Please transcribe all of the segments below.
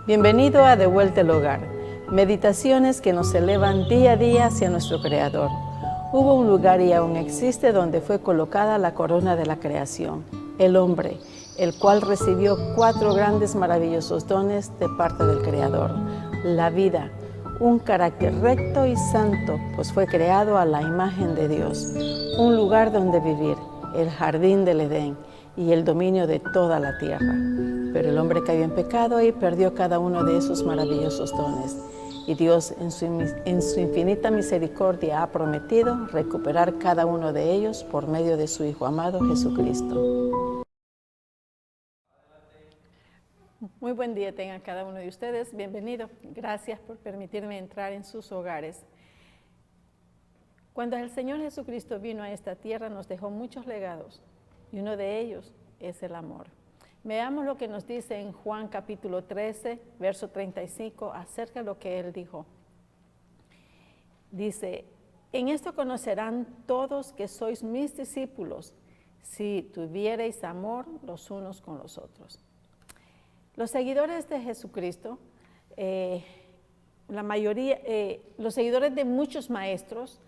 Bienvenido a De Vuelta al Hogar, meditaciones que nos elevan día a día hacia nuestro Creador. Hubo un lugar y aún existe donde fue colocada la corona de la creación, el hombre, el cual recibió 4 grandes maravillosos dones de parte del Creador. La vida, un carácter recto y santo, pues fue creado a la imagen de Dios. Un lugar donde vivir, el jardín del Edén y el dominio de toda la tierra. Pero el hombre cayó en pecado y perdió cada uno de esos maravillosos dones. Y Dios, en su infinita misericordia, ha prometido recuperar cada uno de ellos por medio de su Hijo amado Jesucristo. Muy buen día tengan cada uno de ustedes. Bienvenido. Gracias por permitirme entrar en sus hogares. Cuando el Señor Jesucristo vino a esta tierra, nos dejó muchos legados, y uno de ellos es el amor. Veamos lo que nos dice en Juan capítulo 13, verso 35, acerca de lo que Él dijo. Dice, en esto conocerán todos que sois mis discípulos, si tuviereis amor los unos con los otros. Los seguidores de Jesucristo, los seguidores de muchos maestros,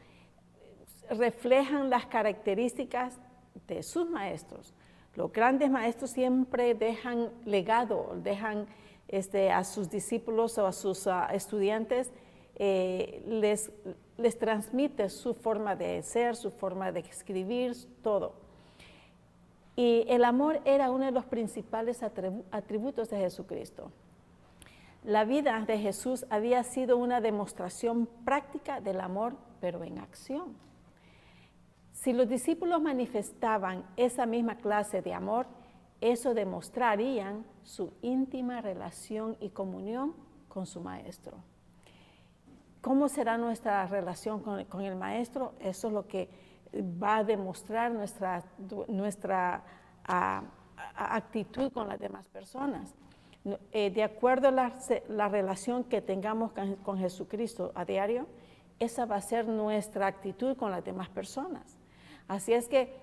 reflejan las características de sus maestros. Los grandes maestros siempre dejan legado, dejan a sus discípulos o a sus estudiantes, les transmite su forma de ser, su forma de escribir, todo. Y el amor era uno de los principales atributos de Jesucristo. La vida de Jesús había sido una demostración práctica del amor, pero en acción. Si los discípulos manifestaban esa misma clase de amor, eso demostrarían su íntima relación y comunión con su maestro. ¿Cómo será nuestra relación con el maestro? Eso es lo que va a demostrar nuestra actitud con las demás personas. De acuerdo a la relación que tengamos con Jesucristo a diario, esa va a ser nuestra actitud con las demás personas. Así es que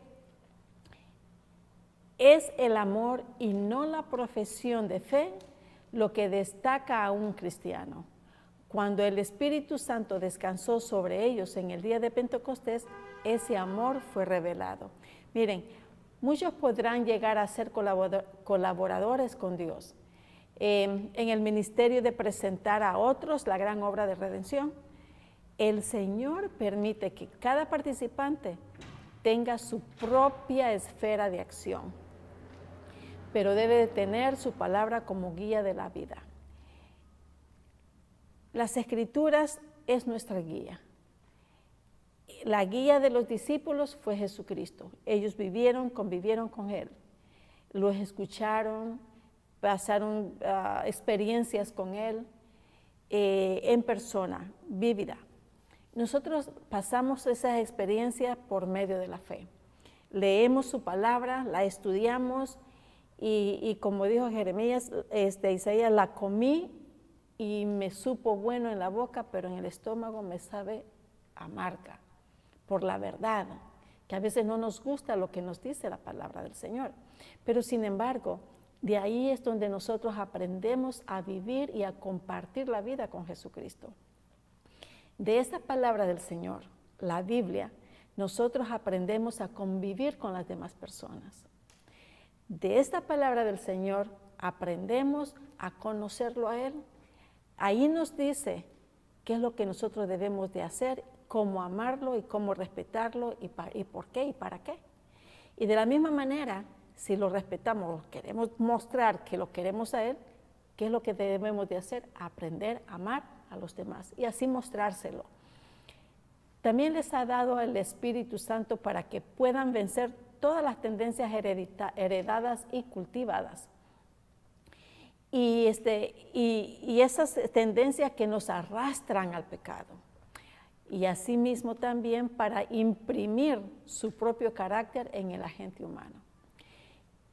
es el amor y no la profesión de fe lo que destaca a un cristiano. Cuando el Espíritu Santo descansó sobre ellos en el día de Pentecostés, ese amor fue revelado. Miren, muchos podrán llegar a ser colaboradores con Dios en el ministerio de presentar a otros la gran obra de redención. El Señor permite que cada participante tenga su propia esfera de acción, pero debe de tener su palabra como guía de la vida. Las Escrituras es nuestra guía. La guía de los discípulos fue Jesucristo. Ellos convivieron con Él, los escucharon, pasaron experiencias con Él en persona, vívida. Nosotros pasamos esas experiencias por medio de la fe. Leemos su palabra, la estudiamos y como dijo Jeremías, Isaías, la comí y me supo bueno en la boca, pero en el estómago me sabe amarga, por la verdad, que a veces no nos gusta lo que nos dice la palabra del Señor. Pero sin embargo, de ahí es donde nosotros aprendemos a vivir y a compartir la vida con Jesucristo. De esta palabra del Señor, la Biblia, nosotros aprendemos a convivir con las demás personas. De esta palabra del Señor aprendemos a conocerlo a Él. Ahí nos dice qué es lo que nosotros debemos de hacer, cómo amarlo y cómo respetarlo y por qué y para qué. Y de la misma manera, si lo respetamos, queremos mostrar que lo queremos a Él, ¿qué es lo que debemos de hacer? Aprender a amar a los demás y así mostrárselo. También les ha dado el Espíritu Santo para que puedan vencer todas las tendencias heredadas y cultivadas. Y esas tendencias que nos arrastran al pecado. Y asimismo también para imprimir su propio carácter en el agente humano.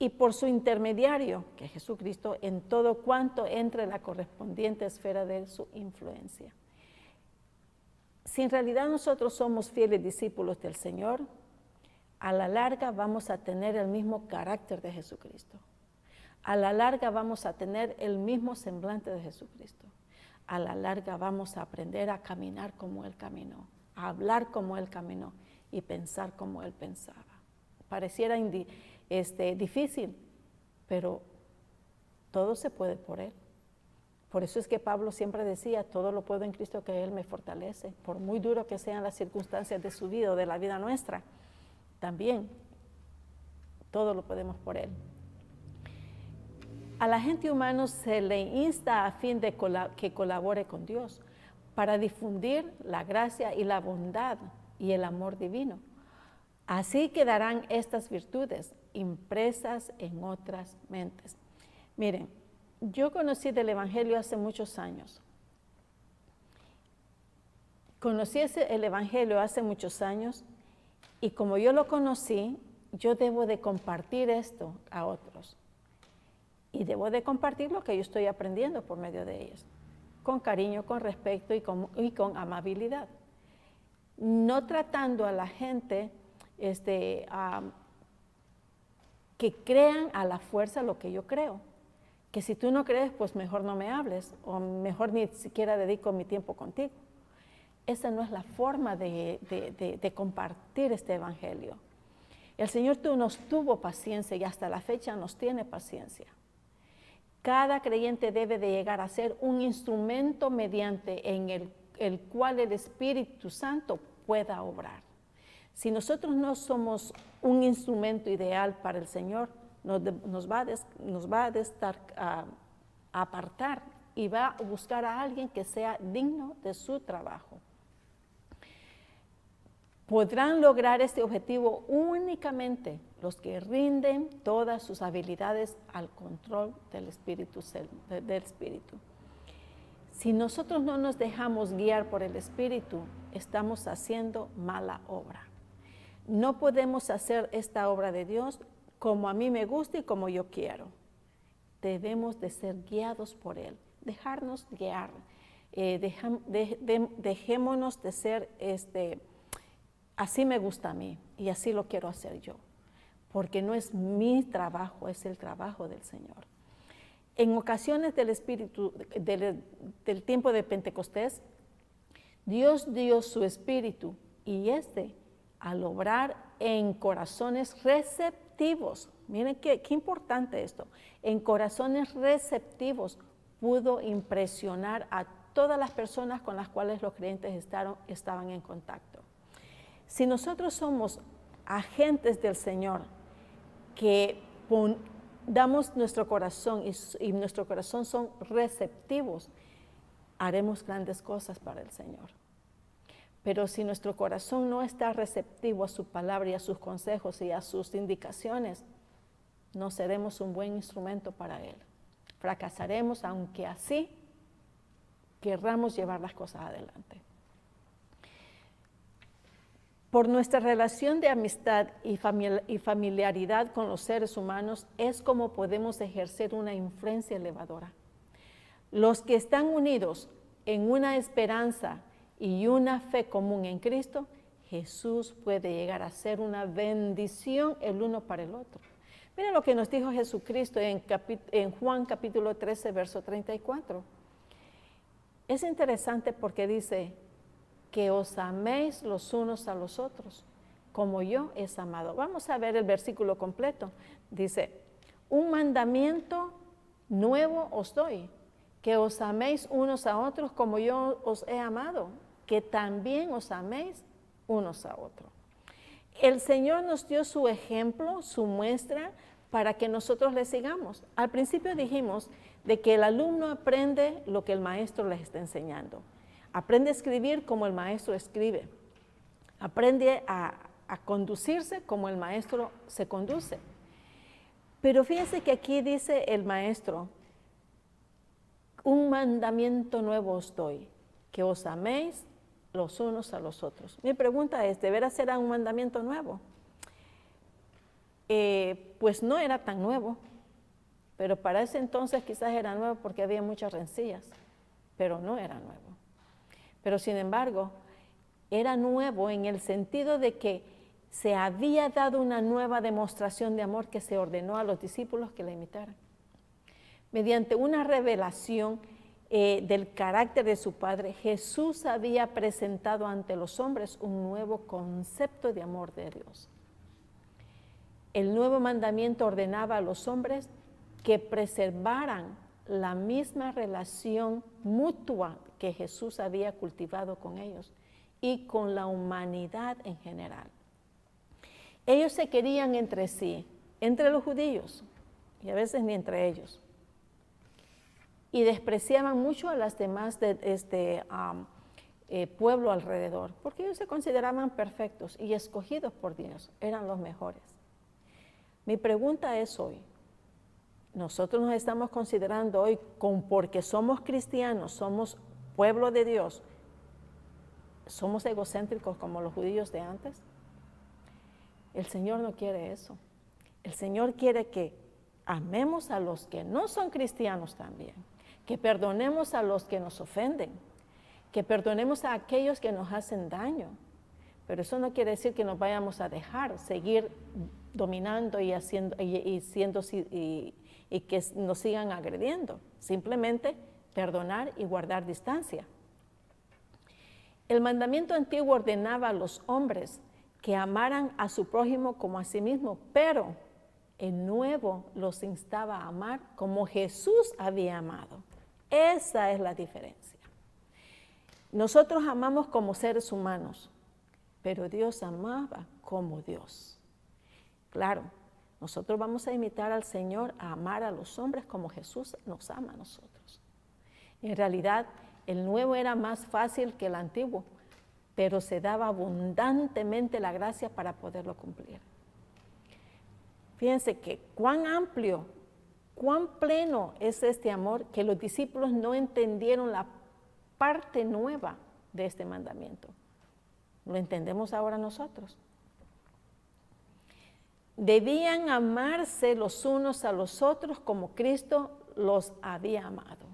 Y por su intermediario, que es Jesucristo, en todo cuanto entre en la correspondiente esfera de su influencia. Si en realidad nosotros somos fieles discípulos del Señor, a la larga vamos a tener el mismo carácter de Jesucristo. a la larga vamos a tener el mismo semblante de Jesucristo. A la larga vamos a aprender a caminar como Él caminó, a hablar como Él caminó y pensar como Él pensaba. Pareciera difícil, pero todo se puede por Él. Por eso es que Pablo siempre decía, todo lo puedo en Cristo que Él me fortalece. Por muy duro que sean las circunstancias de su vida o de la vida nuestra, también todo lo podemos por Él. A la gente humana se le insta a fin de que colabore con Dios para difundir la gracia y la bondad y el amor divino. Así quedarán estas virtudes impresas en otras mentes. Miren, yo conocí del Evangelio hace muchos años. Conocí el Evangelio hace muchos años y como yo lo conocí, yo debo de compartir esto a otros. Y debo de compartir lo que yo estoy aprendiendo por medio de ellos, con cariño, con respeto y con amabilidad. No tratando a la gente que crean a la fuerza lo que yo creo. Que si tú no crees, pues mejor no me hables, o mejor ni siquiera dedico mi tiempo contigo. Esa no es la forma de compartir este evangelio. El Señor nos tuvo paciencia y hasta la fecha nos tiene paciencia. Cada creyente debe de llegar a ser un instrumento mediante en el cual el Espíritu Santo pueda obrar. Si nosotros no somos un instrumento ideal para el Señor, nos va a apartar y va a buscar a alguien que sea digno de su trabajo. Podrán lograr este objetivo únicamente los que rinden todas sus habilidades al control del Espíritu. Si nosotros no nos dejamos guiar por el Espíritu, estamos haciendo mala obra. No podemos hacer esta obra de Dios como a mí me gusta y como yo quiero. Debemos de ser guiados por Él, dejarnos guiar, dejémonos de ser así me gusta a mí y así lo quiero hacer yo, porque no es mi trabajo, es el trabajo del Señor. En ocasiones del tiempo de Pentecostés, Dios dio su Espíritu y al obrar en corazones receptivos, miren qué importante esto, en corazones receptivos pudo impresionar a todas las personas con las cuales los creyentes estaban en contacto. Si nosotros somos agentes del Señor, que damos nuestro corazón y nuestro corazón son receptivos, haremos grandes cosas para el Señor. Pero si nuestro corazón no está receptivo a su palabra y a sus consejos y a sus indicaciones, no seremos un buen instrumento para Él. Fracasaremos, aunque así querramos llevar las cosas adelante. Por nuestra relación de amistad y familiaridad con los seres humanos es como podemos ejercer una influencia elevadora. Los que están unidos en una esperanza y una fe común en Cristo, Jesús puede llegar a ser una bendición el uno para el otro. Miren lo que nos dijo Jesucristo en Juan capítulo 13, verso 34. Es interesante porque dice, que os améis los unos a los otros, como yo he amado. Vamos a ver el versículo completo. Dice, un mandamiento nuevo os doy, que os améis unos a otros como yo os he amado, que también os améis unos a otros. El Señor nos dio su ejemplo, su muestra, para que nosotros le sigamos. Al principio dijimos de que el alumno aprende lo que el maestro les está enseñando. Aprende a escribir como el maestro escribe. Aprende a conducirse como el maestro se conduce. Pero fíjense que aquí dice el maestro, un mandamiento nuevo os doy, que os améis los unos a los otros. Mi pregunta es, ¿de veras será un mandamiento nuevo? Pues no era tan nuevo, pero para ese entonces quizás era nuevo porque había muchas rencillas, pero no era nuevo. Pero sin embargo, era nuevo en el sentido de que se había dado una nueva demostración de amor que se ordenó a los discípulos que la imitaran. Mediante una revelación del carácter de su Padre, Jesús había presentado ante los hombres un nuevo concepto de amor de Dios. El nuevo mandamiento ordenaba a los hombres que preservaran la misma relación mutua que Jesús había cultivado con ellos y con la humanidad en general. Ellos se querían entre sí, entre los judíos, y a veces ni entre ellos. Y despreciaban mucho a las demás pueblo alrededor, porque ellos se consideraban perfectos y escogidos por Dios, eran los mejores. Mi pregunta es hoy, nosotros nos estamos considerando hoy, porque somos cristianos, somos pueblo de Dios, ¿somos egocéntricos como los judíos de antes? El Señor no quiere eso. El Señor quiere que amemos a los que no son cristianos también, que perdonemos a los que nos ofenden, que perdonemos a aquellos que nos hacen daño. Pero eso no quiere decir que nos vayamos a dejar seguir dominando y que nos sigan agrediendo. Simplemente perdonar y guardar distancia. El mandamiento antiguo ordenaba a los hombres que amaran a su prójimo como a sí mismo, pero el nuevo los instaba a amar como Jesús había amado. Esa es la diferencia. Nosotros amamos como seres humanos, pero Dios amaba como Dios. Claro, nosotros vamos a imitar al Señor, a amar a los hombres como Jesús nos ama a nosotros. En realidad, el nuevo era más fácil que el antiguo, pero se daba abundantemente la gracia para poderlo cumplir. Fíjense que cuán amplio, cuán pleno es este amor que los discípulos no entendieron la parte nueva de este mandamiento. ¿Lo entendemos ahora nosotros? Debían amarse los unos a los otros como Cristo los había amado.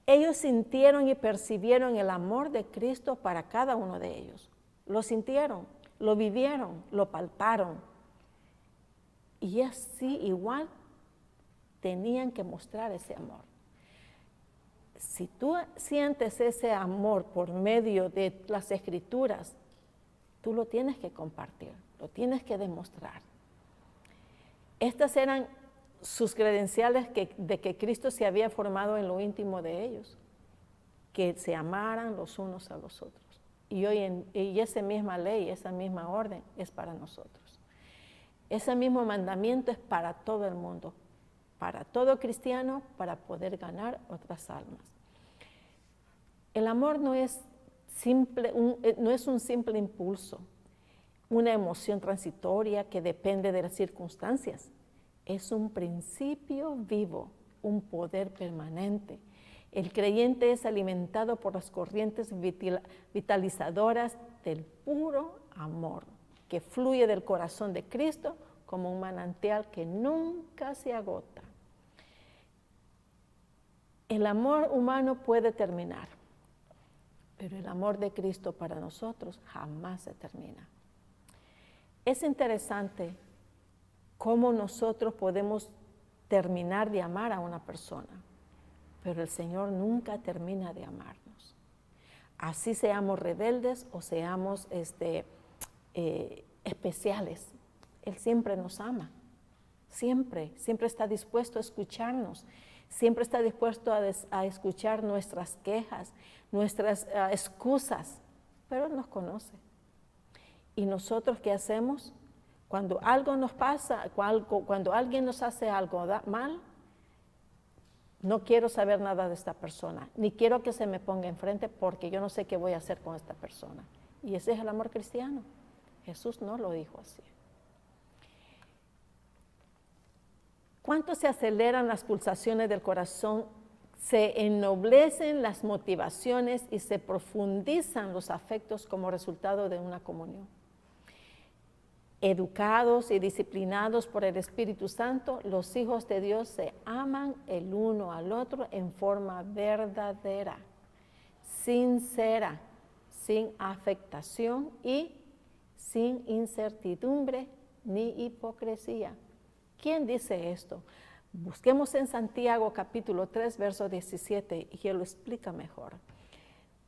Ellos sintieron y percibieron el amor de Cristo para cada uno de ellos. Lo sintieron, lo vivieron, lo palparon. Y así igual tenían que mostrar ese amor. Si tú sientes ese amor por medio de las Escrituras, tú lo tienes que compartir, lo tienes que demostrar. Estas eran sus credenciales de que Cristo se había formado en lo íntimo de ellos, que se amaran los unos a los otros. Y esa misma ley, esa misma orden es para nosotros. Ese mismo mandamiento es para todo el mundo, para todo cristiano, para poder ganar otras almas. El amor no es un simple impulso, una emoción transitoria que depende de las circunstancias. Es un principio vivo, un poder permanente. El creyente es alimentado por las corrientes vitalizadoras del puro amor, que fluye del corazón de Cristo como un manantial que nunca se agota. El amor humano puede terminar, pero el amor de Cristo para nosotros jamás se termina. Es interesante cómo nosotros podemos terminar de amar a una persona, pero el Señor nunca termina de amarnos. Así seamos rebeldes o seamos especiales, Él siempre nos ama, siempre está dispuesto a escucharnos, siempre está dispuesto a escuchar nuestras quejas, nuestras excusas, pero Él nos conoce. ¿Y nosotros qué hacemos? Cuando algo nos pasa, cuando alguien nos hace algo mal, no quiero saber nada de esta persona, ni quiero que se me ponga enfrente porque yo no sé qué voy a hacer con esta persona. Y ese es el amor cristiano. Jesús no lo dijo así. ¿Cuánto se aceleran las pulsaciones del corazón? Se ennoblecen las motivaciones y se profundizan los afectos como resultado de una comunión. Educados y disciplinados por el Espíritu Santo, los hijos de Dios se aman el uno al otro en forma verdadera, sincera, sin afectación y sin incertidumbre ni hipocresía. ¿Quién dice esto? Busquemos en Santiago capítulo 3, verso 17, y él lo explica mejor.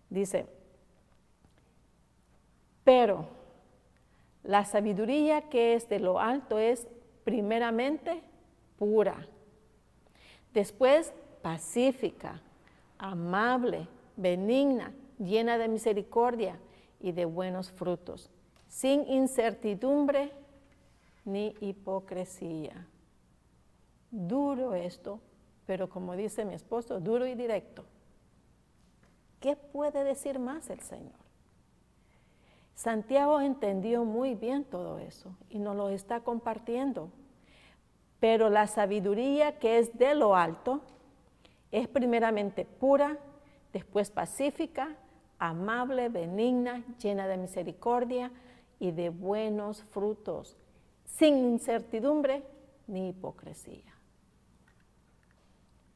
Dice, pero la sabiduría que es de lo alto es primeramente pura, después pacífica, amable, benigna, llena de misericordia y de buenos frutos, sin incertidumbre ni hipocresía. Duro esto, pero como dice mi esposo, duro y directo. ¿Qué puede decir más el Señor? Santiago entendió muy bien todo eso y nos lo está compartiendo. Pero la sabiduría que es de lo alto es primeramente pura, después pacífica, amable, benigna, llena de misericordia y de buenos frutos, sin incertidumbre ni hipocresía.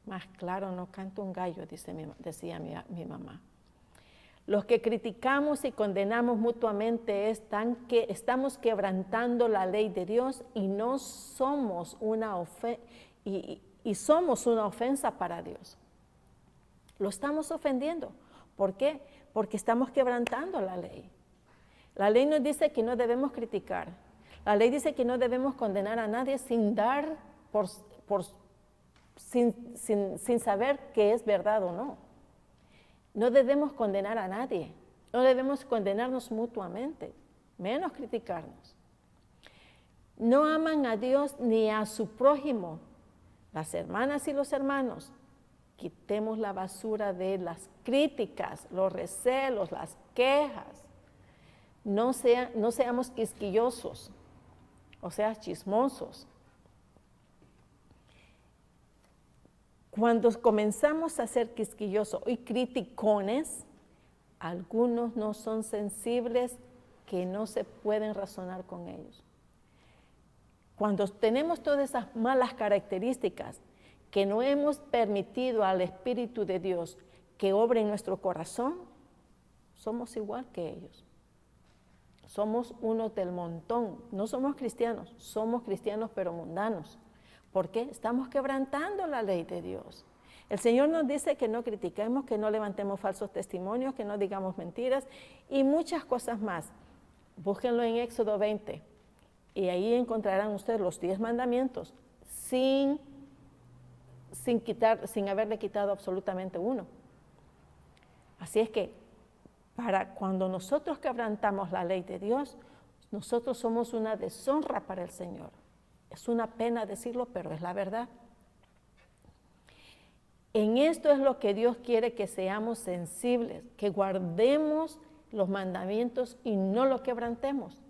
Más claro no canta un gallo, decía mi mamá. Los que criticamos y condenamos mutuamente estamos quebrantando la ley de Dios y no somos somos una ofensa para Dios. Lo estamos ofendiendo. ¿Por qué? Porque estamos quebrantando la ley. La ley nos dice que no debemos criticar. La ley dice que no debemos condenar a nadie sin saber que es verdad o no. No debemos condenar a nadie, no debemos condenarnos mutuamente, menos criticarnos. No aman a Dios ni a su prójimo. Las hermanas y los hermanos, quitemos la basura de las críticas, los recelos, las quejas. No seamos quisquillosos, o sea, chismosos. Cuando comenzamos a ser quisquillosos y criticones, algunos no son sensibles que no se pueden razonar con ellos. Cuando tenemos todas esas malas características que no hemos permitido al Espíritu de Dios que obre en nuestro corazón, somos igual que ellos. Somos unos del montón, no somos cristianos pero mundanos. ¿Por qué? Estamos quebrantando la ley de Dios. El Señor nos dice que no critiquemos, que no levantemos falsos testimonios, que no digamos mentiras y muchas cosas más. Búsquenlo en Éxodo 20 y ahí encontrarán ustedes los 10 mandamientos sin haberle quitado absolutamente uno. Así es que para cuando nosotros quebrantamos la ley de Dios, nosotros somos una deshonra para el Señor. Es una pena decirlo, pero es la verdad. En esto es lo que Dios quiere que seamos sensibles, que guardemos los mandamientos y no lo quebrantemos.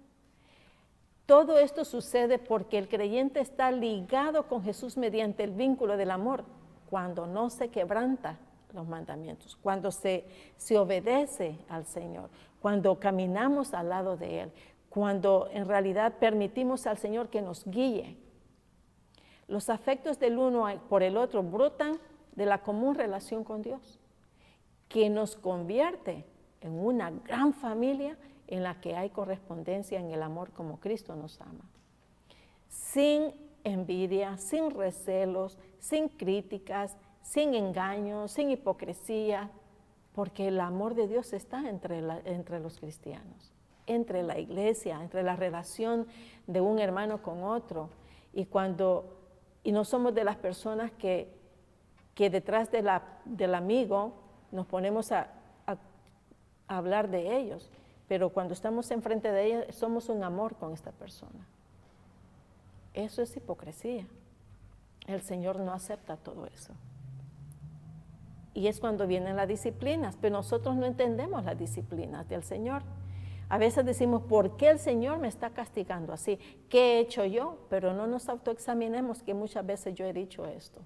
Todo esto sucede porque el creyente está ligado con Jesús mediante el vínculo del amor, cuando no se quebranta los mandamientos, cuando se obedece al Señor, cuando caminamos al lado de Él, cuando en realidad permitimos al Señor que nos guíe. Los afectos del uno por el otro brotan de la común relación con Dios, que nos convierte en una gran familia en la que hay correspondencia en el amor como Cristo nos ama. Sin envidia, sin recelos, sin críticas, sin engaños, sin hipocresía, porque el amor de Dios está entre los cristianos, entre la iglesia, entre la relación de un hermano con otro. Y no somos de las personas que detrás del amigo nos ponemos a hablar de ellos, pero cuando estamos enfrente de ellos somos un amor con esta persona. Eso es hipocresía. El Señor no acepta todo eso. Y es cuando vienen las disciplinas, pero nosotros no entendemos las disciplinas del Señor. A veces decimos, ¿por qué el Señor me está castigando así? ¿Qué he hecho yo? Pero no nos autoexaminemos, que muchas veces yo he dicho esto.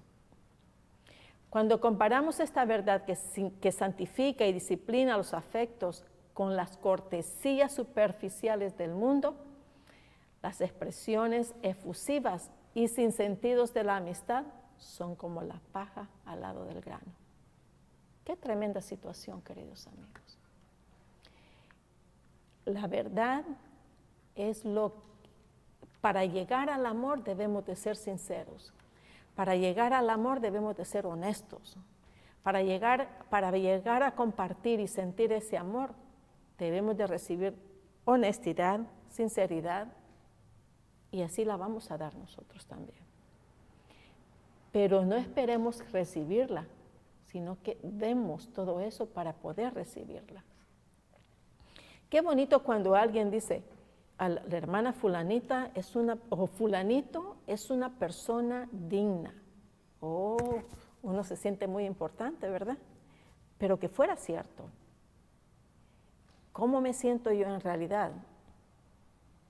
Cuando comparamos esta verdad que santifica y disciplina los afectos con las cortesías superficiales del mundo, las expresiones efusivas y sin sentidos de la amistad son como la paja al lado del grano. Qué tremenda situación, queridos amigos. La verdad es para llegar al amor debemos de ser sinceros. Para llegar al amor debemos de ser honestos. Para llegar a compartir y sentir ese amor, debemos de recibir honestidad, sinceridad, y así la vamos a dar nosotros también. Pero no esperemos recibirla, sino que demos todo eso para poder recibirla. Qué bonito cuando alguien dice, la hermana fulanita o fulanito es una persona digna. Oh, uno se siente muy importante, ¿verdad? Pero que fuera cierto. ¿Cómo me siento yo en realidad?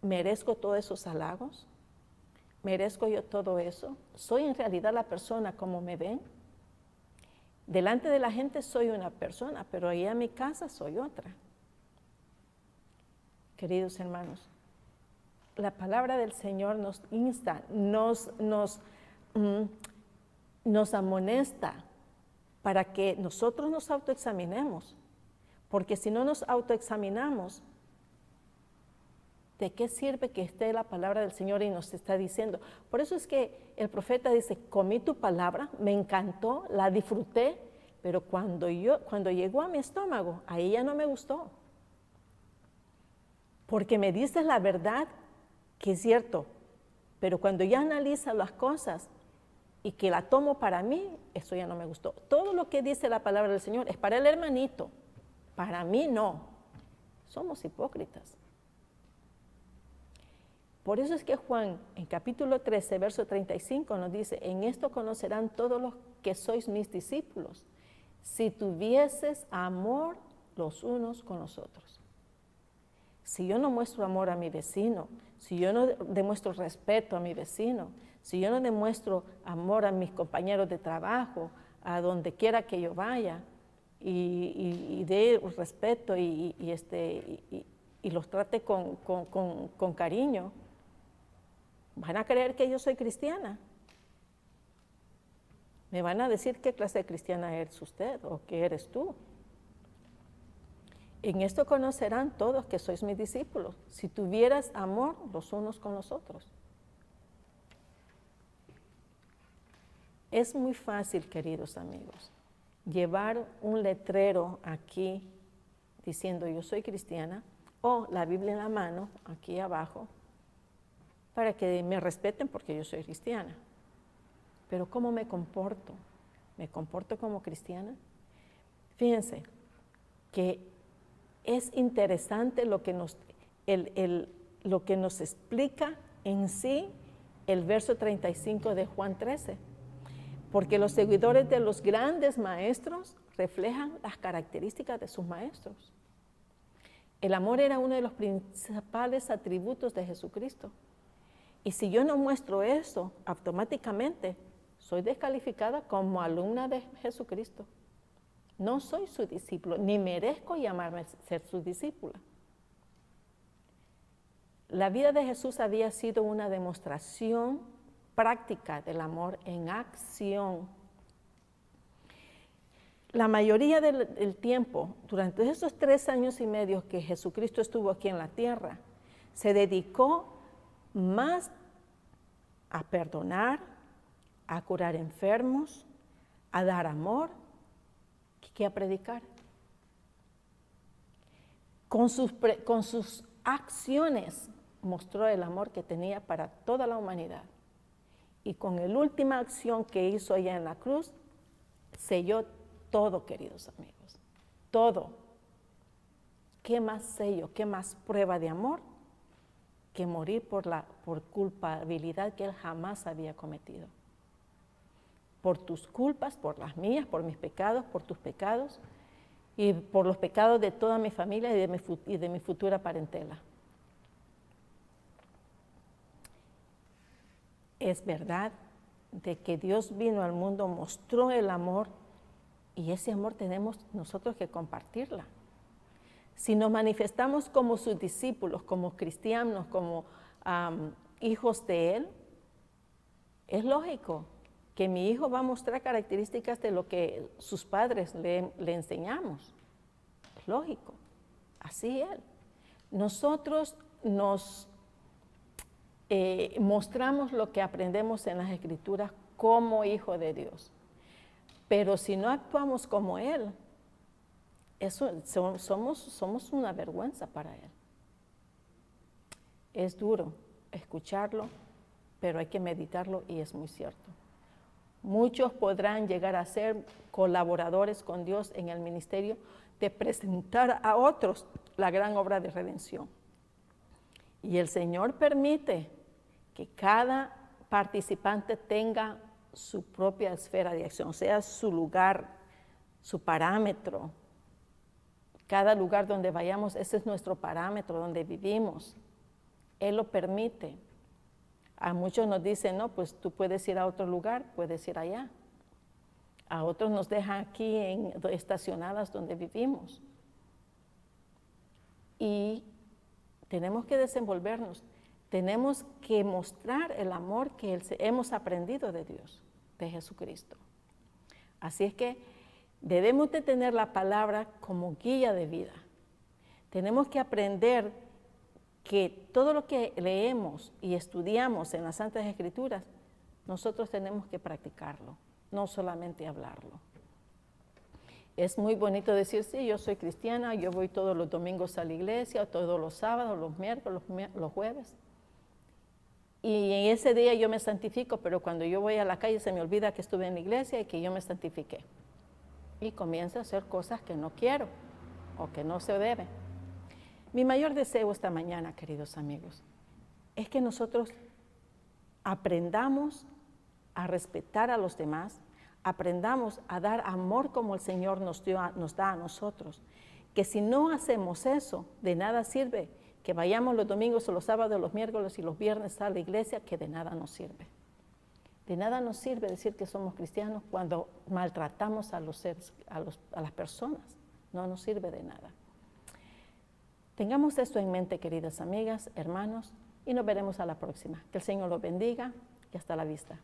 ¿Merezco todos esos halagos? ¿Merezco yo todo eso? ¿Soy en realidad la persona como me ven? Delante de la gente soy una persona, pero allá en mi casa soy otra. Queridos hermanos, la palabra del Señor nos insta, nos amonesta para que nosotros nos autoexaminemos, porque si no nos autoexaminamos, ¿de qué sirve que esté la palabra del Señor y nos está diciendo? Por eso es que el profeta dice, comí tu palabra, me encantó, la disfruté, pero cuando llegó a mi estómago, ahí ya no me gustó. Porque me dices la verdad, que es cierto, pero cuando ya analizo las cosas y que la tomo para mí, eso ya no me gustó. Todo lo que dice la palabra del Señor es para el hermanito, para mí no. Somos hipócritas. Por eso es que Juan, en capítulo 13, verso 35, nos dice, en esto conocerán todos los que sois mis discípulos, si tuvieses amor los unos con los otros. Si yo no muestro amor a mi vecino, si yo no demuestro respeto a mi vecino, si yo no demuestro amor a mis compañeros de trabajo, a donde quiera que yo vaya, y dé respeto y los trate con cariño, van a creer que yo soy cristiana. Me van a decir qué clase de cristiana eres usted o qué eres tú. En esto conocerán todos que sois mis discípulos, si tuvieras amor los unos con los otros. Es muy fácil, queridos amigos, llevar un letrero aquí diciendo yo soy cristiana o la Biblia en la mano, aquí abajo, para que me respeten porque yo soy cristiana. Pero ¿cómo me comporto? ¿Me comporto como cristiana? Fíjense que es interesante lo que nos explica en sí el verso 35 de Juan 13, porque los seguidores de los grandes maestros reflejan las características de sus maestros. El amor era uno de los principales atributos de Jesucristo. Y si yo no muestro eso, automáticamente soy descalificada como alumna de Jesucristo. No soy su discípulo, ni merezco llamarme ser su discípula. La vida de Jesús había sido una demostración práctica del amor en acción. La mayoría del tiempo, durante esos 3 años y medio que Jesucristo estuvo aquí en la tierra, se dedicó más a perdonar, a curar enfermos, a dar amor, que a predicar. Con sus acciones mostró el amor que tenía para toda la humanidad. Y con la última acción que hizo allá en la cruz, selló todo, queridos amigos, todo. ¿Qué más sello, qué más prueba de amor que morir por culpabilidad que él jamás había cometido? Por tus culpas, por las mías, por mis pecados, por tus pecados y por los pecados de toda mi familia y de mi futura parentela. Es verdad de que Dios vino al mundo, mostró el amor y ese amor tenemos nosotros que compartirla. Si nos manifestamos como sus discípulos, como cristianos, como hijos de Él, es lógico que mi hijo va a mostrar características de lo que sus padres le enseñamos. Es lógico, así Él. Nosotros nos mostramos lo que aprendemos en las Escrituras como hijo de Dios. Pero si no actuamos como Él, somos una vergüenza para Él. Es duro escucharlo, pero hay que meditarlo y es muy cierto. Muchos podrán llegar a ser colaboradores con Dios en el ministerio de presentar a otros la gran obra de redención. Y el Señor permite que cada participante tenga su propia esfera de acción, sea su lugar, su parámetro. Cada lugar donde vayamos, ese es nuestro parámetro, donde vivimos. Él lo permite. A muchos nos dicen, no, pues tú puedes ir a otro lugar, puedes ir allá. A otros nos dejan aquí estacionadas donde vivimos. Y tenemos que desenvolvernos, tenemos que mostrar el amor que hemos aprendido de Dios, de Jesucristo. Así es que debemos de tener la palabra como guía de vida. Tenemos que aprender que todo lo que leemos y estudiamos en las Santas Escrituras, nosotros tenemos que practicarlo, no solamente hablarlo. Es muy bonito decir, sí, yo soy cristiana, yo voy todos los domingos a la iglesia, todos los sábados, los miércoles, los jueves. Y en ese día yo me santifico, pero cuando yo voy a la calle se me olvida que estuve en la iglesia y que yo me santifiqué. Y comienzo a hacer cosas que no quiero o que no se deben. Mi mayor deseo esta mañana, queridos amigos, es que nosotros aprendamos a respetar a los demás, aprendamos a dar amor como el Señor nos da a nosotros. Que si no hacemos eso, de nada sirve que vayamos los domingos o los sábados, los miércoles y los viernes a la iglesia, que de nada nos sirve. De nada nos sirve decir que somos cristianos cuando maltratamos a los seres, a las personas. No nos sirve de nada. Tengamos esto en mente, queridas amigas, hermanos, y nos veremos a la próxima. Que el Señor los bendiga y hasta la vista.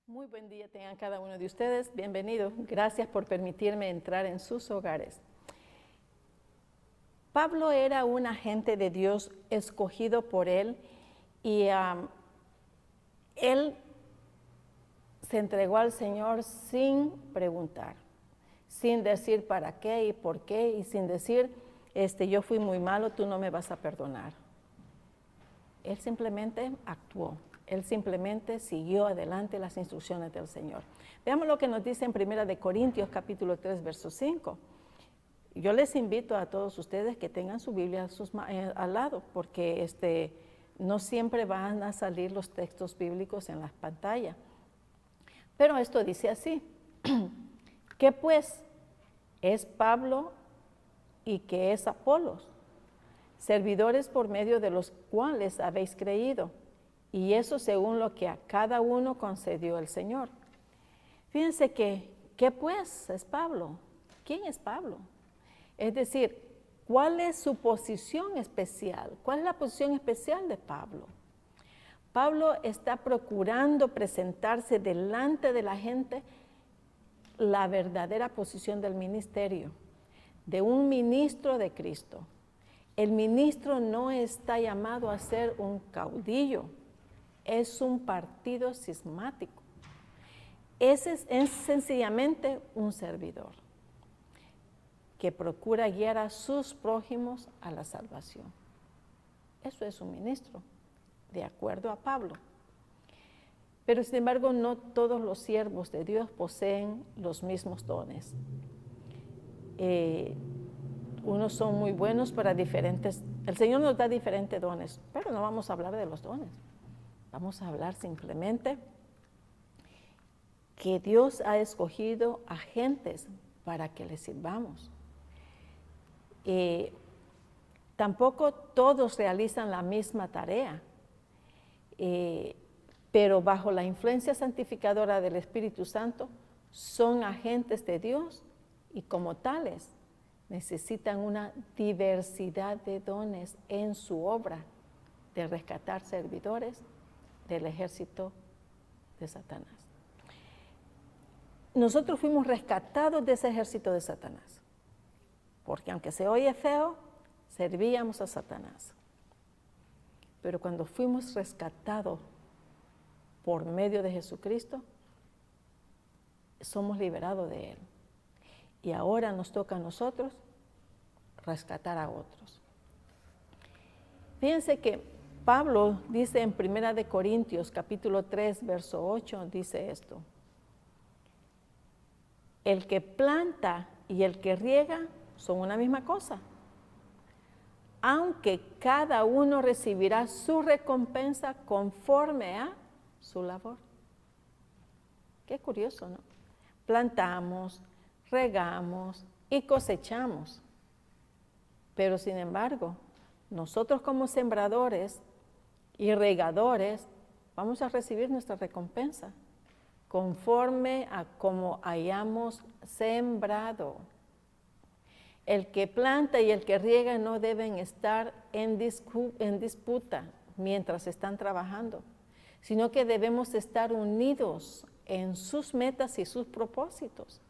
Muy buen día tengan cada uno de ustedes. Bienvenidos. Gracias por permitirme entrar en sus hogares. Pablo era un agente de Dios escogido por él y él se entregó al Señor sin preguntar, sin decir para qué y por qué y sin decir, yo fui muy malo, tú no me vas a perdonar. Él simplemente actuó. Él simplemente siguió adelante las instrucciones del Señor. Veamos lo que nos dice en 1 Corintios capítulo 3, verso 5. Yo les invito a todos ustedes que tengan su Biblia al lado, porque no siempre van a salir los textos bíblicos en las pantallas. Pero esto dice así, ¿qué pues es Pablo y qué es Apolos? Servidores por medio de los cuales habéis creído, y eso según lo que a cada uno concedió el Señor. Fíjense ¿qué pues es Pablo? ¿Quién es Pablo? Es decir, ¿cuál es su posición especial? ¿Cuál es la posición especial de Pablo? Pablo está procurando presentarse delante de la gente la verdadera posición del ministerio, de un ministro de Cristo. El ministro no está llamado a ser un caudillo, es un partido cismático. Ese es sencillamente un servidor que procura guiar a sus prójimos a la salvación. Eso es un ministro, de acuerdo a Pablo. Pero sin embargo, no todos los siervos de Dios poseen los mismos dones. Unos son muy buenos para diferentes, el Señor nos da diferentes dones, pero no vamos a hablar de los dones. Vamos a hablar simplemente que Dios ha escogido agentes para que le sirvamos. Tampoco todos realizan la misma tarea, pero bajo la influencia santificadora del Espíritu Santo son agentes de Dios y como tales necesitan una diversidad de dones en su obra de rescatar servidores del ejército de Satanás. Nosotros fuimos rescatados de ese ejército de Satanás, porque aunque se oye feo, servíamos a Satanás. Pero cuando fuimos rescatados por medio de Jesucristo, somos liberados de él. Y ahora nos toca a nosotros rescatar a otros. Fíjense que Pablo dice en 1 Corintios capítulo 3, verso 8, dice esto: el que planta y el que riega son una misma cosa, aunque cada uno recibirá su recompensa conforme a su labor. Qué curioso, ¿no? Plantamos, regamos y cosechamos, pero sin embargo, nosotros como sembradores y regadores vamos a recibir nuestra recompensa conforme a como hayamos sembrado. El que planta y el que riega no deben estar en disputa mientras están trabajando, sino que debemos estar unidos en sus metas y sus propósitos.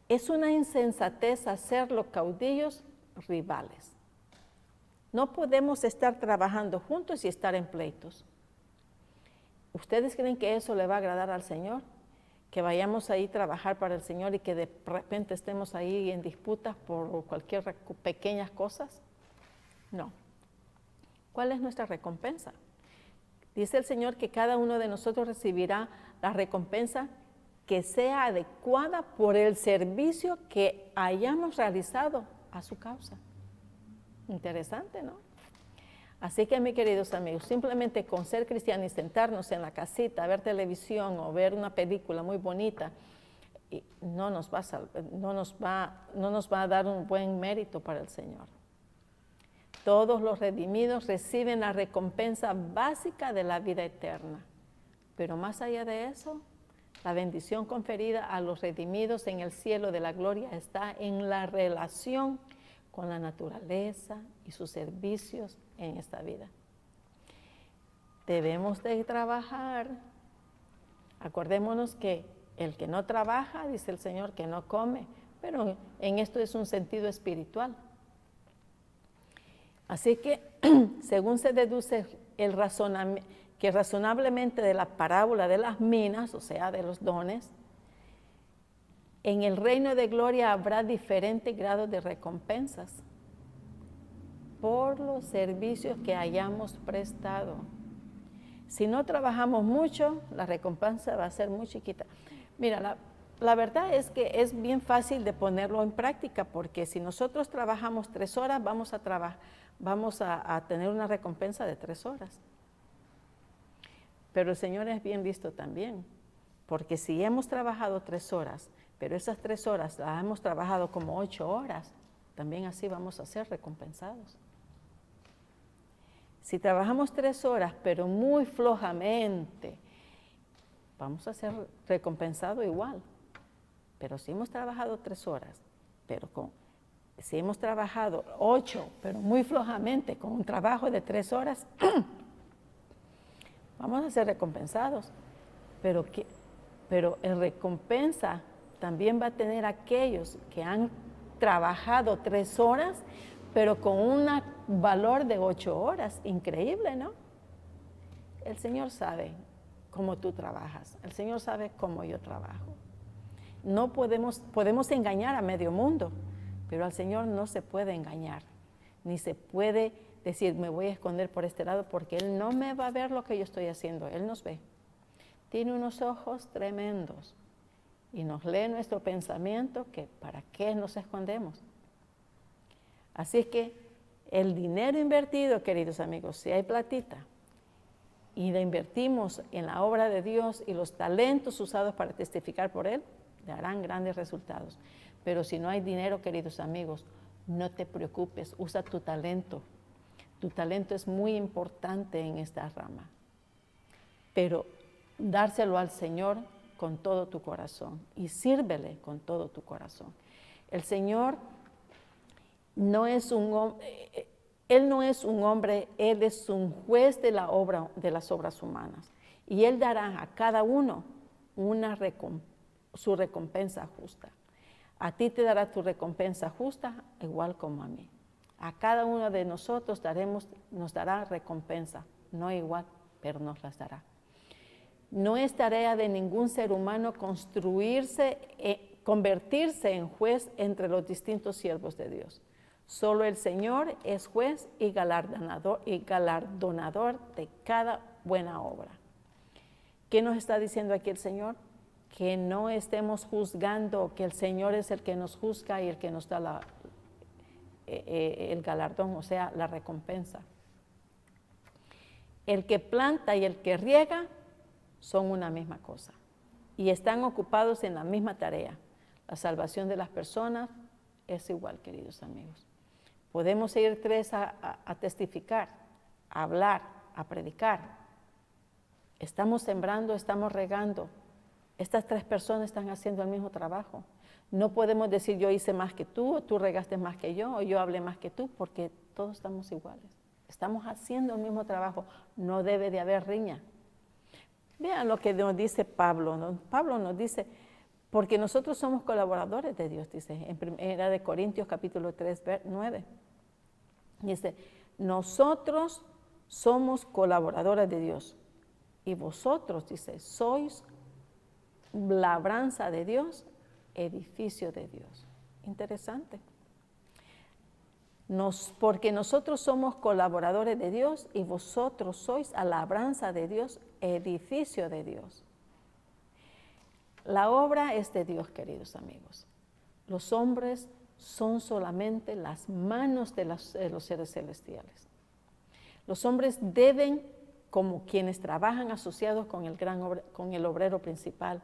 Es una insensatez hacerlo caudillos rivales. No podemos estar trabajando juntos y estar en pleitos. ¿Ustedes creen que eso le va a agradar al Señor? Que vayamos ahí a trabajar para el Señor y que de repente estemos ahí en disputas por cualquier pequeñas cosas. No. ¿Cuál es nuestra recompensa? Dice el Señor que cada uno de nosotros recibirá la recompensa que sea adecuada por el servicio que hayamos realizado a su causa. Interesante, ¿no? Así que, mis queridos amigos, simplemente con ser cristianos y sentarnos en la casita, ver televisión o ver una película muy bonita, no nos va a dar un buen mérito para el Señor. Todos los redimidos reciben la recompensa básica de la vida eterna. Pero más allá de eso, la bendición conferida a los redimidos en el cielo de la gloria está en la relación con la naturaleza y sus servicios en esta vida. Debemos de trabajar. Acordémonos que el que no trabaja, dice el Señor, que no come, pero en esto es un sentido espiritual. Así que, según se deduce que razonablemente de la parábola de las minas, o sea, de los dones, en el reino de gloria habrá diferentes grados de recompensas por los servicios que hayamos prestado. Si no trabajamos mucho, la recompensa va a ser muy chiquita. Mira, la verdad es que es bien fácil de ponerlo en práctica, porque si nosotros trabajamos 3 horas, vamos a tener una recompensa de 3 horas. Pero el Señor es bien visto también, porque si hemos trabajado 3 horas, pero esas 3 horas las hemos trabajado como 8 horas, también así vamos a ser recompensados. Si trabajamos 3 horas, pero muy flojamente, vamos a ser recompensados igual. Pero si hemos trabajado 3 horas, si hemos trabajado 8, pero muy flojamente, con un trabajo de 3 horas, vamos a ser recompensados. Pero el recompensa también va a tener aquellos que han trabajado 3 horas, pero con un valor de 8 horas. Increíble, ¿no? El Señor sabe cómo tú trabajas. El Señor sabe cómo yo trabajo. No podemos engañar a medio mundo, pero al Señor no se puede engañar, ni se puede decir, me voy a esconder por este lado, porque Él no me va a ver lo que yo estoy haciendo. Él nos ve. Tiene unos ojos tremendos y nos lee nuestro pensamiento, que ¿para qué nos escondemos? Así es que el dinero invertido, queridos amigos, si hay platita, y la invertimos en la obra de Dios y los talentos usados para testificar por Él, darán grandes resultados. Pero si no hay dinero, queridos amigos, no te preocupes, usa tu talento. Tu talento es muy importante en esta rama. Pero dárselo al Señor con todo tu corazón y sírvele con todo tu corazón. El Señor no es un hombre, Él no es un hombre, Él es un juez de las obras humanas. Y Él dará a cada uno su recompensa justa. A ti te dará tu recompensa justa, igual como a mí. A cada uno de nosotros nos dará recompensa, no igual, pero nos las dará. No es tarea de ningún ser humano convertirse en juez entre los distintos siervos de Dios. Solo el Señor es juez y galardonador de cada buena obra. ¿Qué nos está diciendo aquí el Señor? Que no estemos juzgando, que el Señor es el que nos juzga y el que nos da el galardón, o sea, la recompensa. El que planta y el que riega son una misma cosa y están ocupados en la misma tarea. La salvación de las personas es igual, queridos amigos. Podemos ir 3 a testificar, a hablar, a predicar. Estamos sembrando, estamos regando. Estas 3 personas están haciendo el mismo trabajo. No podemos decir yo hice más que tú, o tú regaste más que yo, o yo hablé más que tú, porque todos estamos iguales. Estamos haciendo el mismo trabajo. No debe de haber riña. Vean lo que nos dice Pablo, ¿no? Pablo nos dice, porque nosotros somos colaboradores de Dios, dice en 1 Corintios capítulo 3, 9. Dice, nosotros somos colaboradores de Dios y vosotros, dice, sois labranza de Dios, edificio de Dios. Interesante. Porque nosotros somos colaboradores de Dios y vosotros sois labranza de Dios, edificio de Dios. La obra es de Dios, queridos amigos. Los hombres son solamente las manos de los seres celestiales. Los hombres deben, como quienes trabajan asociados con el obrero principal,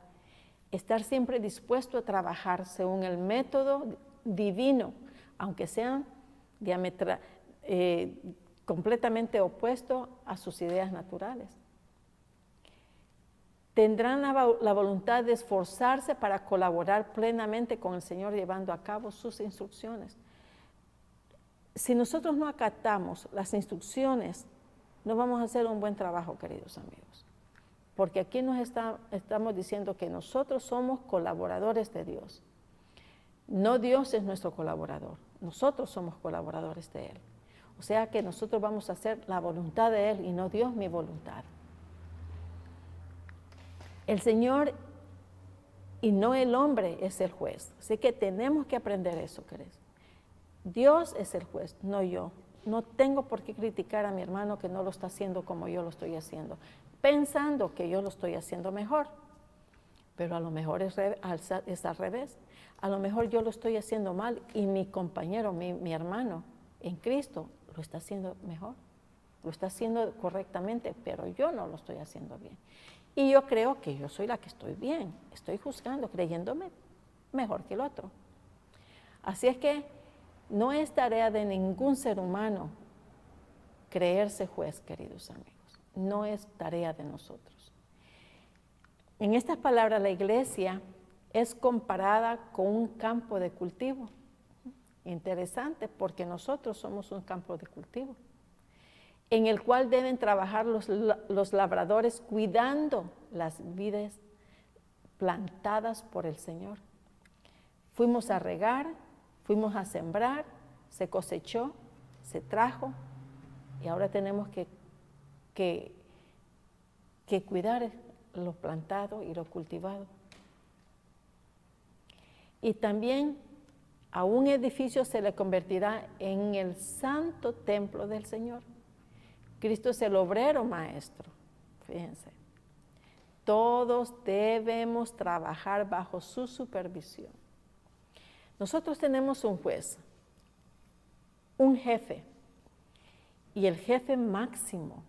estar siempre dispuesto a trabajar según el método divino, aunque sean completamente opuesto a sus ideas naturales. Tendrán la voluntad de esforzarse para colaborar plenamente con el Señor llevando a cabo sus instrucciones. Si nosotros no acatamos las instrucciones, no vamos a hacer un buen trabajo, queridos amigos. Porque aquí estamos diciendo que nosotros somos colaboradores de Dios. No Dios es nuestro colaborador, nosotros somos colaboradores de Él. O sea que nosotros vamos a hacer la voluntad de Él y no Dios mi voluntad. El Señor y no el hombre es el juez. Así que tenemos que aprender eso, queridos. Dios es el juez, no yo. No tengo por qué criticar a mi hermano que no lo está haciendo como yo lo estoy haciendo, pensando que yo lo estoy haciendo mejor. Pero a lo mejor es al revés. A lo mejor yo lo estoy haciendo mal y mi compañero, mi hermano en Cristo lo está haciendo mejor. Lo está haciendo correctamente, pero yo no lo estoy haciendo bien. Y yo creo que yo soy la que estoy bien. Estoy juzgando, creyéndome mejor que el otro. Así es que no es tarea de ningún ser humano creerse juez, queridos amigos. No es tarea de nosotros. En estas palabras, la iglesia es comparada con un campo de cultivo. Interesante, porque nosotros somos un campo de cultivo, en el cual deben trabajar los labradores cuidando las vides plantadas por el Señor. Fuimos a regar, Fuimos a sembrar, se cosechó, se trajo y ahora tenemos que cuidar lo plantado y lo cultivado. Y también a un edificio se le convertirá en el santo templo del Señor. Cristo es el obrero maestro, fíjense. Todos debemos trabajar bajo su supervisión. Nosotros tenemos un juez, un jefe, y el jefe máximo.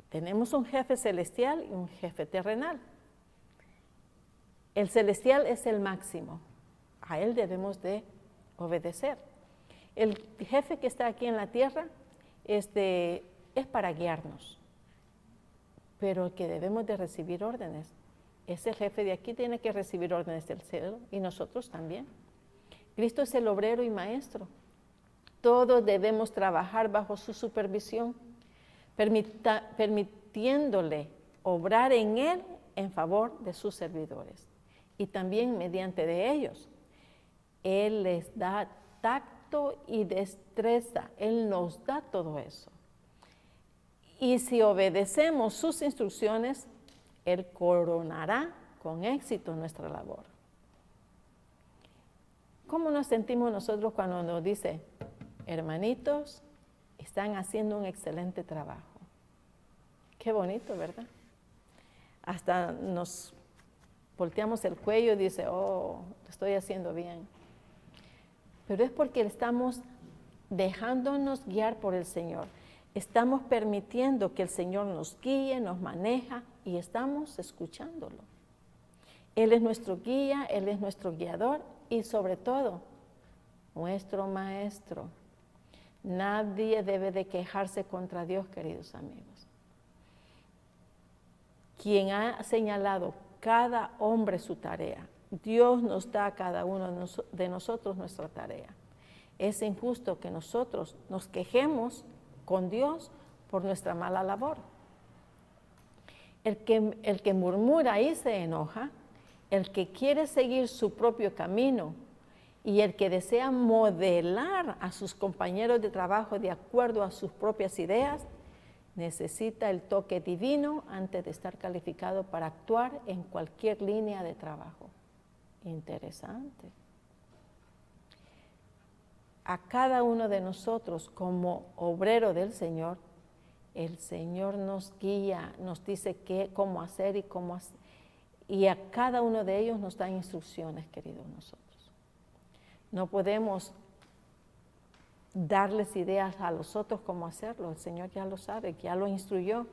Tenemos un jefe celestial y un jefe terrenal. El celestial es el máximo. A él debemos de obedecer. El jefe que está aquí en la tierra es para guiarnos, pero el que debemos de recibir órdenes es el jefe de aquí, tiene que recibir órdenes del cielo y nosotros también. Cristo es el obrero y maestro. Todos debemos trabajar bajo su supervisión, permitiéndole obrar en él en favor de sus servidores y también mediante de ellos. Él les da tacto y destreza, Él nos da todo eso. Y si obedecemos sus instrucciones, Él coronará con éxito nuestra labor. ¿Cómo nos sentimos nosotros cuando nos dice, hermanitos, están haciendo un excelente trabajo? Qué bonito, ¿verdad? Hasta nos volteamos el cuello y dice, oh, lo estoy haciendo bien. Pero es porque estamos dejándonos guiar por el Señor. Estamos permitiendo que el Señor nos guíe, nos maneja y estamos escuchándolo. Él es nuestro guía, Él es nuestro guiador y sobre todo, nuestro maestro. Nadie debe de quejarse contra Dios, queridos amigos. Quien ha señalado cada hombre su tarea, Dios nos da a cada uno de nosotros nuestra tarea. Es injusto que nosotros nos quejemos con Dios por nuestra mala labor. El que murmura y se enoja, el que quiere seguir su propio camino y el que desea modelar a sus compañeros de trabajo de acuerdo a sus propias ideas, necesita el toque divino antes de estar calificado para actuar en cualquier línea de trabajo. Interesante. A cada uno de nosotros como obrero del Señor, el Señor nos guía, nos dice cómo hacer y cómo hacer. Y a cada uno de ellos nos da instrucciones, queridos nosotros. No podemos darles ideas a los otros cómo hacerlo. El Señor ya lo sabe, ya lo instruyó.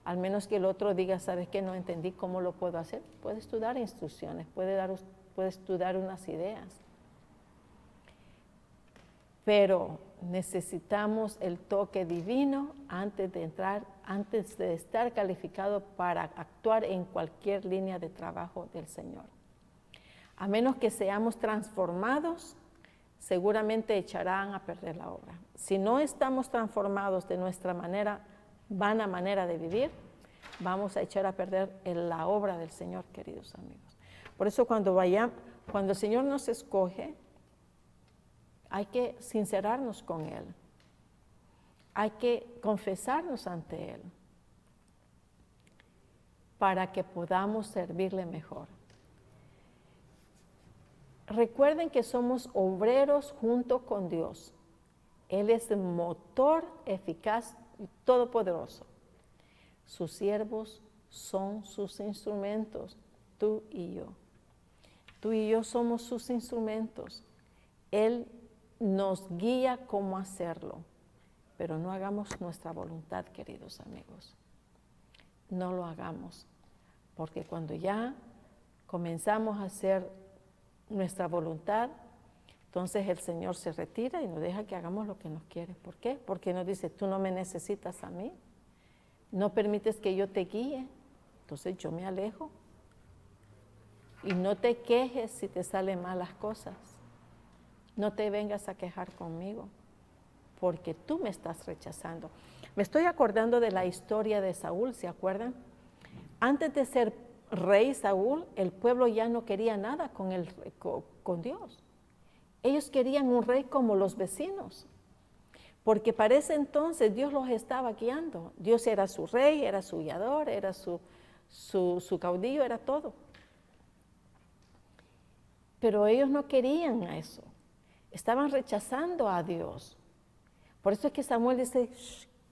Al menos que el otro diga, ¿sabes qué? No entendí cómo lo puedo hacer. Puedes tú dar instrucciones, puedes tú dar unas ideas. Pero necesitamos el toque divino antes de estar calificado para actuar en cualquier línea de trabajo del Señor. A menos que seamos transformados, seguramente echarán a perder la obra. Si no estamos transformados de nuestra vana manera de vivir, vamos a echar a perder la obra del Señor, queridos amigos. Por eso cuando el Señor nos escoge, hay que sincerarnos con Él. Hay que confesarnos ante Él para que podamos servirle mejor. Recuerden que somos obreros junto con Dios. Él es el motor eficaz y todopoderoso. Sus siervos son sus instrumentos, tú y yo. Tú y yo somos sus instrumentos. Él nos guía cómo hacerlo, pero no hagamos nuestra voluntad, queridos amigos. No lo hagamos, porque cuando ya comenzamos a hacer nuestra voluntad, entonces el Señor se retira y nos deja que hagamos lo que nos quiere. ¿Por qué? Porque nos dice, tú no me necesitas a mí, no permites que yo te guíe, entonces yo me alejo. Y no te quejes si te salen mal las cosas. No te vengas a quejar conmigo, porque tú me estás rechazando. Me estoy acordando de la historia de Saúl, ¿se acuerdan? Antes de ser rey Saúl, el pueblo ya no quería nada con Dios. Ellos querían un rey como los vecinos, porque para ese entonces Dios los estaba guiando. Dios era su rey, era su guiador, era su caudillo, era todo. Pero ellos no querían eso. Estaban rechazando a Dios. Por eso es que Samuel dice,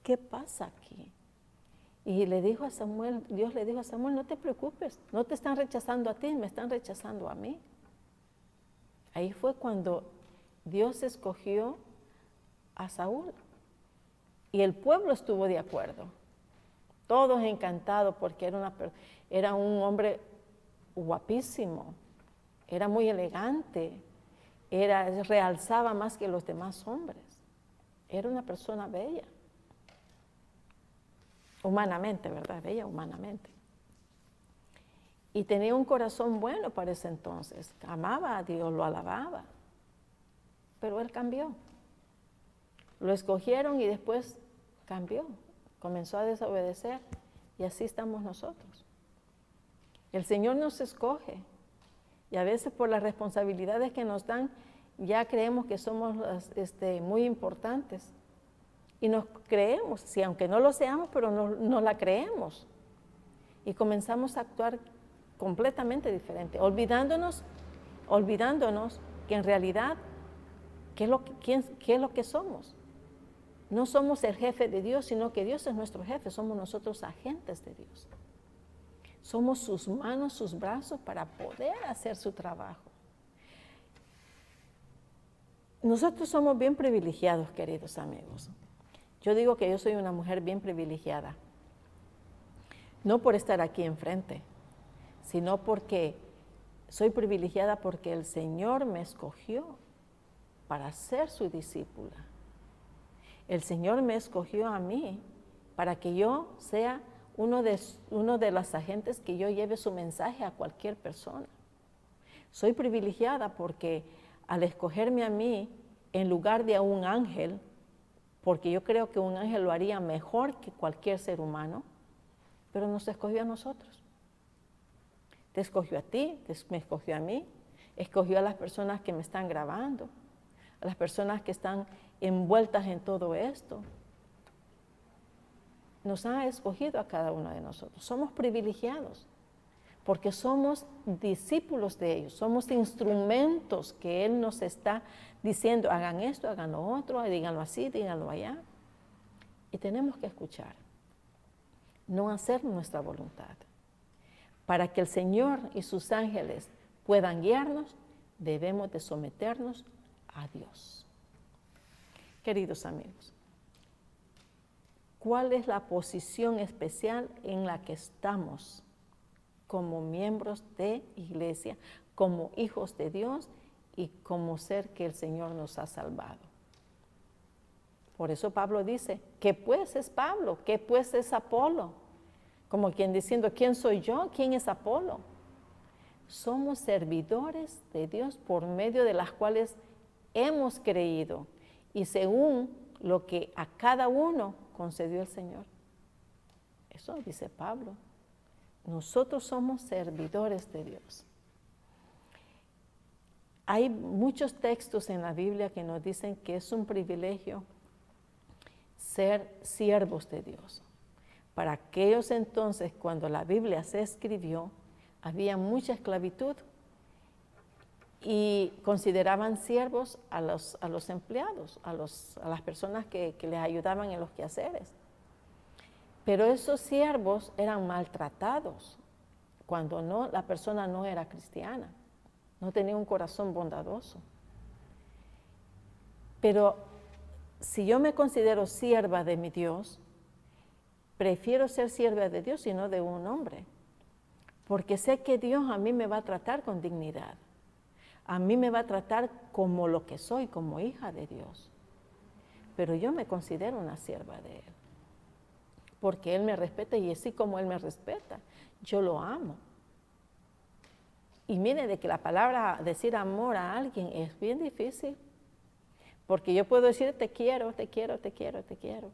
¿qué pasa aquí? Y le dijo a Samuel, Dios le dijo a Samuel, no te preocupes, no te están rechazando a ti, me están rechazando a mí. Ahí fue cuando Dios escogió a Saúl. Y el pueblo estuvo de acuerdo. Todos encantados porque era un hombre guapísimo, era muy elegante, realzaba más que los demás hombres. Era una persona bella. Humanamente, ¿verdad? Bella humanamente. Y tenía un corazón bueno para ese entonces. Amaba a Dios, lo alababa. Pero él cambió. Lo escogieron y después cambió. Comenzó a desobedecer. Y así estamos nosotros. El Señor nos escoge. Y a veces por las responsabilidades que nos dan, ya creemos que somos muy importantes. Y nos creemos, sí, aunque no lo seamos, pero no la creemos. Y comenzamos a actuar completamente diferente, olvidándonos que en realidad, ¿qué es lo que somos? No somos el jefe de Dios, sino que Dios es nuestro jefe, somos nosotros agentes de Dios. Somos sus manos, sus brazos para poder hacer su trabajo. Nosotros somos bien privilegiados, queridos amigos. Yo digo que yo soy una mujer bien privilegiada, no por estar aquí enfrente, sino porque soy privilegiada porque el Señor me escogió para ser su discípula. El Señor me escogió a mí para que yo sea uno de los agentes que yo lleve su mensaje a cualquier persona. Soy privilegiada porque al escogerme a mí en lugar de a un ángel, porque yo creo que un ángel lo haría mejor que cualquier ser humano, pero nos escogió a nosotros. Te escogió a ti, me escogió a mí, escogió a las personas que me están grabando, a las personas que están envueltas en todo esto. Nos ha escogido a cada uno de nosotros. Somos privilegiados porque somos discípulos de ellos, somos instrumentos que Él nos está diciendo, hagan esto, hagan lo otro, díganlo así, díganlo allá. Y tenemos que escuchar, no hacer nuestra voluntad. Para que el Señor y sus ángeles puedan guiarnos, debemos de someternos a Dios. Queridos amigos, ¿cuál es la posición especial en la que estamos como miembros de iglesia, como hijos de Dios y como ser que el Señor nos ha salvado? Por eso Pablo dice, ¿qué pues es Pablo? ¿Qué pues es Apolo? Como quien diciendo, ¿quién soy yo? ¿Quién es Apolo? Somos servidores de Dios por medio de las cuales hemos creído y según lo que a cada uno concedió el Señor. Eso dice Pablo. Nosotros somos servidores de Dios. Hay muchos textos en la Biblia que nos dicen que es un privilegio ser siervos de Dios. Para aquellos entonces, cuando la Biblia se escribió, había mucha esclavitud y consideraban siervos a los empleados, a las personas que les ayudaban en los quehaceres. Pero esos siervos eran maltratados cuando la persona no era cristiana, no tenía un corazón bondadoso. Pero si yo me considero sierva de mi Dios, prefiero ser sierva de Dios y no de un hombre, porque sé que Dios a mí me va a tratar con dignidad, a mí me va a tratar como lo que soy, como hija de Dios. Pero yo me considero una sierva de Él, porque Él me respeta y así como Él me respeta, yo lo amo. Y mire, de que la palabra decir amor a alguien es bien difícil, porque yo puedo decir te quiero, te quiero, te quiero, te quiero.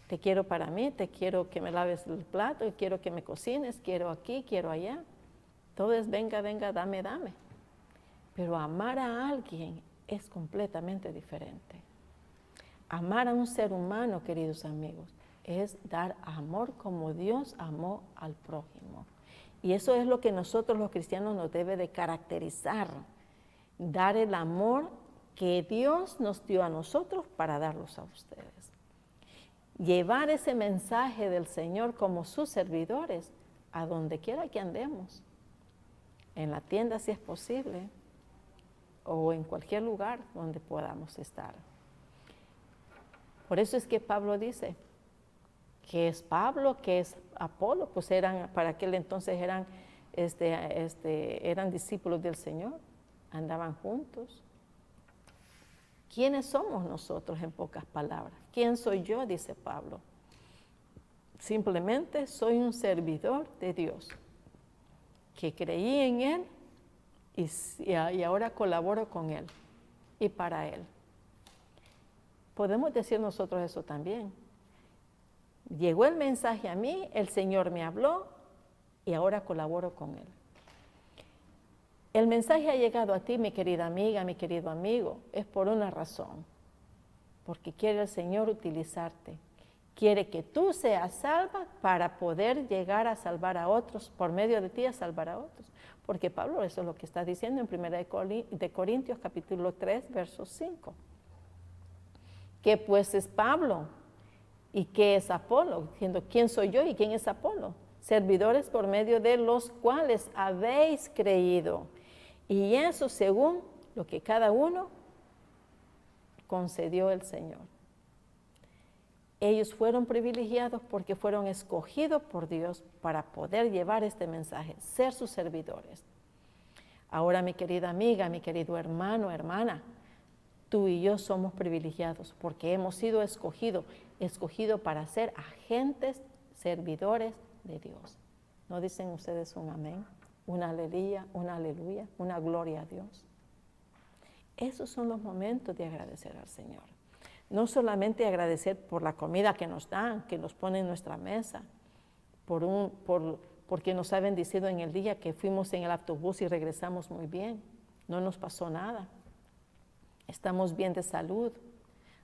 Te quiero para mí, te quiero que me laves el plato, quiero que me cocines, quiero aquí, quiero allá. Todo es venga, venga, dame, dame. Pero amar a alguien es completamente diferente. Amar a un ser humano, queridos amigos, es dar amor como Dios amó al prójimo. Y eso es lo que nosotros los cristianos nos debe de caracterizar. Dar el amor que Dios nos dio a nosotros para darlos a ustedes. Llevar ese mensaje del Señor como sus servidores a donde quiera que andemos. En la tienda si es posible, o en cualquier lugar donde podamos estar. Por eso es que Pablo dice, que es Pablo, que es Apolo, pues para aquel entonces eran discípulos del Señor, andaban juntos. ¿Quiénes somos nosotros en pocas palabras? ¿Quién soy yo? Dice Pablo. Simplemente soy un servidor de Dios, que creí en Él y ahora colaboro con Él y para Él. Podemos decir nosotros eso también. Llegó el mensaje a mí, el Señor me habló y ahora colaboro con Él. El mensaje ha llegado a ti, mi querida amiga, mi querido amigo, es por una razón. Porque quiere el Señor utilizarte. Quiere que tú seas salva para poder llegar a salvar a otros, por medio de ti a salvar a otros. Porque Pablo eso es lo que está diciendo en 1 de Corintios capítulo 3, verso 5. ¿Qué pues es Pablo? ¿Y qué es Apolo? Diciendo, ¿quién soy yo y quién es Apolo? Servidores por medio de los cuales habéis creído. Y eso según lo que cada uno concedió el Señor. Ellos fueron privilegiados porque fueron escogidos por Dios para poder llevar este mensaje, ser sus servidores. Ahora, mi querida amiga, mi querido hermano, hermana, tú y yo somos privilegiados porque hemos sido escogidos para ser agentes, servidores de Dios. ¿No dicen ustedes un amén? Una aleluya, una gloria a Dios. Esos son los momentos de agradecer al Señor. No solamente agradecer por la comida que nos dan, que nos ponen en nuestra mesa, porque nos ha bendecido en el día que fuimos en el autobús y regresamos muy bien. No nos pasó nada. Estamos bien de salud,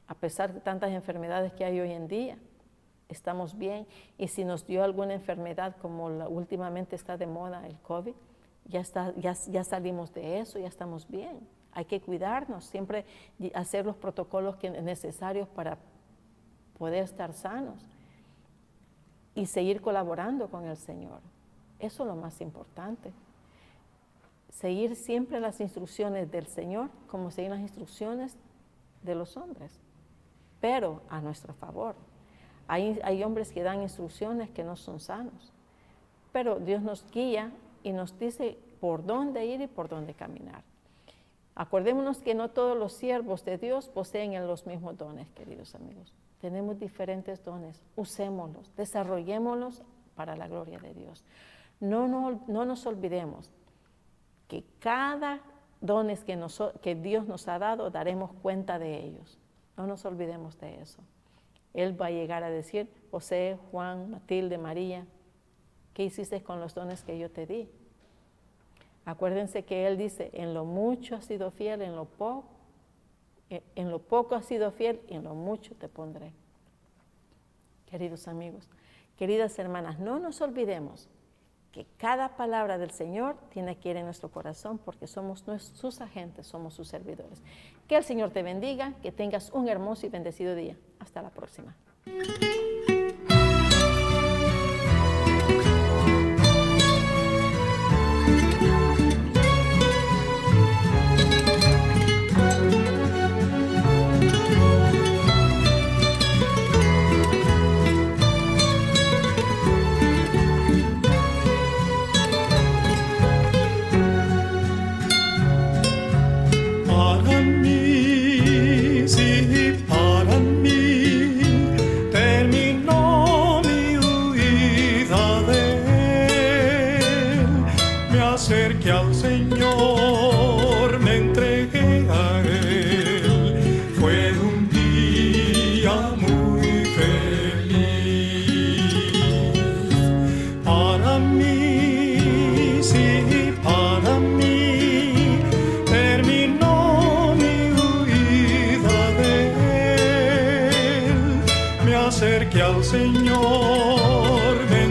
a pesar de tantas enfermedades que hay hoy en día. Estamos bien, y si nos dio alguna enfermedad como últimamente está de moda el COVID, ya salimos de eso, ya estamos bien. Hay que cuidarnos, siempre hacer los protocolos necesarios para poder estar sanos y seguir colaborando con el Señor. Eso es lo más importante. Seguir siempre las instrucciones del Señor como seguir las instrucciones de los hombres, pero a nuestro favor. Hay hombres que dan instrucciones que no son sanos, pero Dios nos guía y nos dice por dónde ir y por dónde caminar. Acordémonos que no todos los siervos de Dios poseen los mismos dones, queridos amigos. Tenemos diferentes dones, usémoslos, desarrollémoslos para la gloria de Dios. No nos olvidemos que cada dones que Dios nos ha dado, daremos cuenta de ellos. No nos olvidemos de eso. Él va a llegar a decir, José, Juan, Matilde, María, ¿qué hiciste con los dones que yo te di? Acuérdense que Él dice, en lo mucho has sido fiel, en lo poco has sido fiel, y en lo mucho te pondré. Queridos amigos, queridas hermanas, no nos olvidemos que cada palabra del Señor tiene que ir en nuestro corazón porque somos sus agentes, somos sus servidores. Que el Señor te bendiga, que tengas un hermoso y bendecido día. Hasta la próxima. Acerqué al Señor, me entregué a Él, fue un día muy feliz. Para mí, sí, para mí, acerque al Señor, me